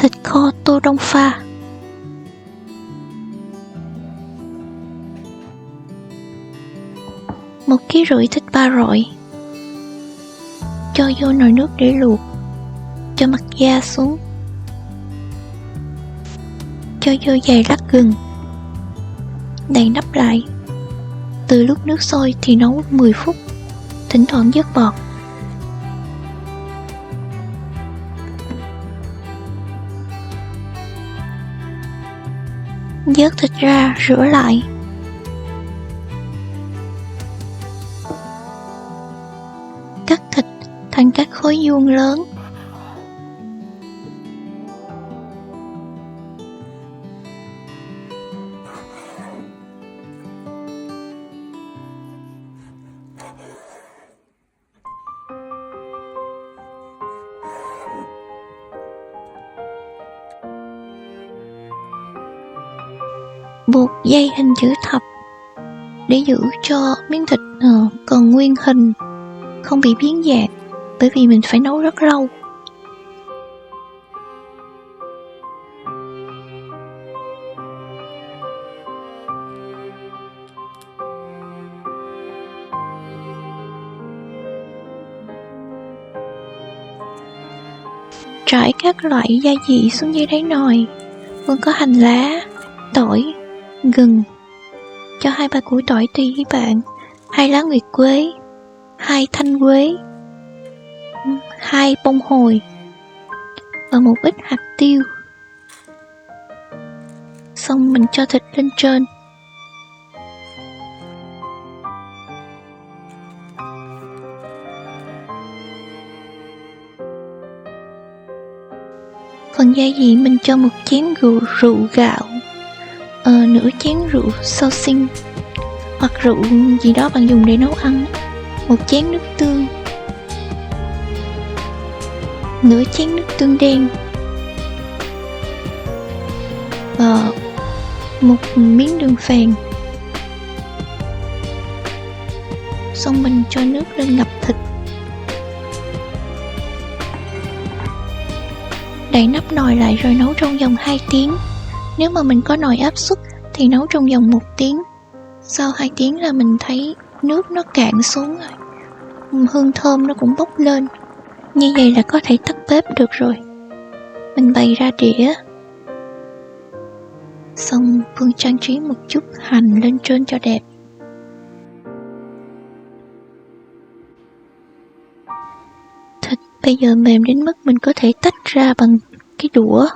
Thịt kho tô đông pha. Một ký rưỡi thịt ba rọi. Cho vô nồi nước để luộc. Cho mặt da xuống. Cho vô vài lát gừng. Đậy nắp lại. Từ lúc nước sôi thì nấu 10 phút. Thỉnh thoảng vớt bọt. Vớt thịt ra rửa lại. Cắt thịt thành các khối vuông lớn. Buộc dây hình chữ thập để giữ cho miếng thịt còn nguyên hình, không bị biến dạng, bởi vì mình phải nấu rất lâu. Trải các loại gia vị xuống dưới đáy nồi, còn có hành lá, tỏi, gừng, cho 2-3 củ tỏi tùy với bạn, 2 lá nguyệt quế, 2 thanh quế, 2 bông hồi và một ít hạt tiêu. Xong mình cho thịt lên trên. Phần gia vị mình cho 1 chén rượu gạo, nửa chén rượu sao sinh hoặc rượu gì đó bạn dùng để nấu ăn, 1 chén nước tương, nửa chén nước tương đen và 1 miếng đường phèn. Xong mình cho nước lên ngập thịt. Đậy nắp nồi lại rồi nấu trong vòng 2 tiếng. Nếu mà mình có nồi áp suất thì nấu trong vòng 1 tiếng. Sau 2 tiếng là mình thấy nước nó cạn xuống rồi, hương thơm nó cũng bốc lên. Như vậy là có thể tắt bếp được rồi. Mình bày ra đĩa. Xong Phương trang trí một chút hành lên trên cho đẹp. Thịt bây giờ mềm đến mức mình có thể tách ra bằng cái đũa.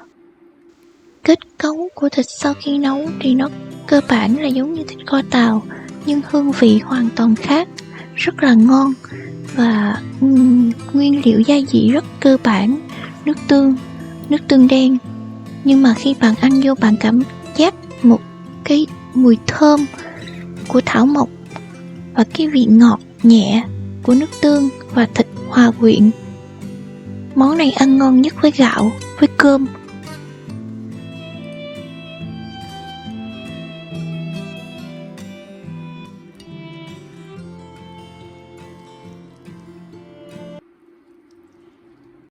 Kết cấu của thịt sau khi nấu thì nó cơ bản là giống như thịt kho tàu, nhưng hương vị hoàn toàn khác, rất là ngon. Và nguyên liệu gia vị rất cơ bản, nước tương đen. Nhưng mà khi bạn ăn vô bạn cảm giác một cái mùi thơm của thảo mộc và cái vị ngọt nhẹ của nước tương và thịt hòa quyện. Món này ăn ngon nhất với gạo, với cơm